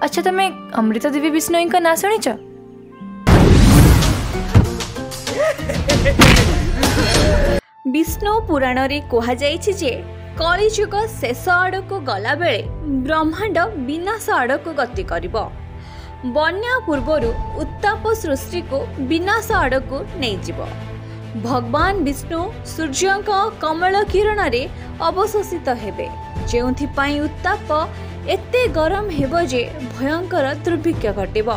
अच्छा तमें अमृता देवी बिश्नोई का ना शुणीच? विष्णु पुराण रे कहा जाइछि जे कलिजुग शेष आड़क गला बेले ब्रह्मांड विनाश आड़क गति करिबो। बन्या पूर्वरु उत्ताप सृष्टि को विनाश आड़क नहीं जिवो। भगवान विष्णु सूर्य कमल किरण रे अवशोषित हेबे, जेउथिपाई उत्ताप एते गरम हेबो जे भयंकर दुर्भिक्ष घटिबो।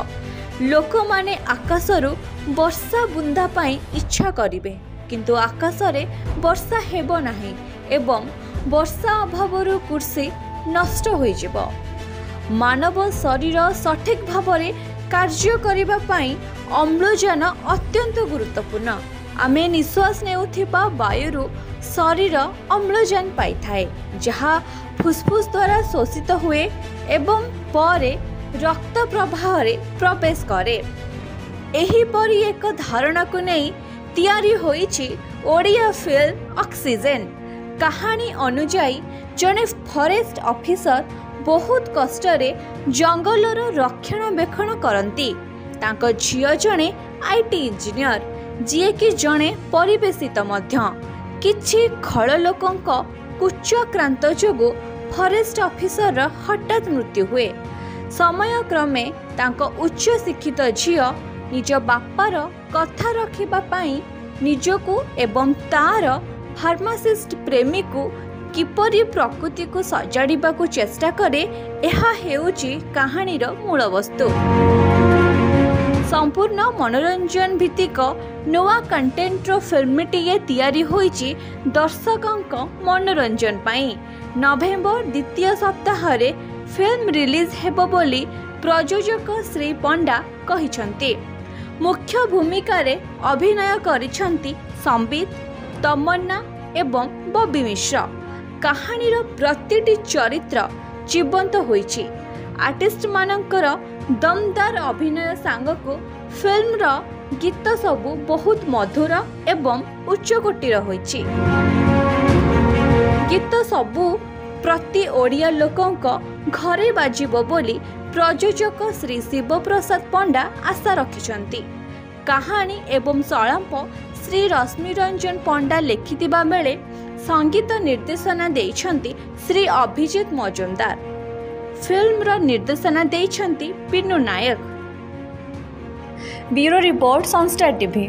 लोक माने आकाशरु वर्षा बुंदा पाई इच्छा करिवे, किंतु आकाशरे वर्षा हेबो नाही एवं वर्षा अभावरु कृषि नष्ट होई जिवो। मानव शरीर सठिक भावरे कार्य करिबा पाई अम्लजान अत्यंत गुरुत्वपूर्ण। आमे निश्वास नेउथिबा वायुरु शरीर अम्लजान पाई थाए, जहा फुसफुस द्वारा शोषित हुए एवं परे रक्त प्रवाह रे प्रवेश करे। एही परी एक धारणा को नहीं तैयारी होईछि ओडिया फिल्म ऑक्सीजन। कहानी अनुजाई जने फॉरेस्ट ऑफिसर बहुत कष्टरे जंगलर रक्षणाबेक्षण करती। तांको झियो जने आईटी इंजीनियर, जिए कि जने परिवेशित मध्य। किछि खळ लोकंक कुचक्रांत जोगु फॉरेस्ट ऑफिसर हठात मृत्यु हुए। समय क्रमे तांको उच्च शिक्षित झियो निज बापार कथा रखिबा पाई निजको एवं तार फार्मासिस्ट प्रेमी को किपरि प्रकृति को सजाड़िबा को चेष्टा करे, एहा हेउची कहानीर मूल वस्तु। संपूर्ण मनोरंजन भित्तिक नवा कंटेंटर फिल्मटीए तैयारी होईची दर्शकंक मनोरंजन पाई। नवेम्बर द्वितीय सप्ताह रे फिल्म रिलीज हेबो बोली प्रयोजक श्री पंडा कहिसंती। मुख्य भूमिका रे अभिनय करिसंती संबित, तमन्ना एवं बॉबी मिश्र। कहानीर प्रतिटी चरित्र जीवंत होईची। आर्टिस्ट मानकर दमदार अभिनय सांगको फिल्मर गीत सबु बहुत मधुर एवं उच्चकोटीर होईची। गीत सबु प्रति ओडिया लोकंक घरे बाजिबो बोली प्रयोजक श्री शिव प्रसाद पंडा आशा रखिछंती। कहानी एवं संलाप श्री रश्मि रंजन पंडा लिखिथिबा बेले संगीत निर्देशना देइछंती श्री अभिजित मजुमदार। फिल्मर निर्देशना देइछंती Pinnu Nayak. Bureau report Sunstar TV.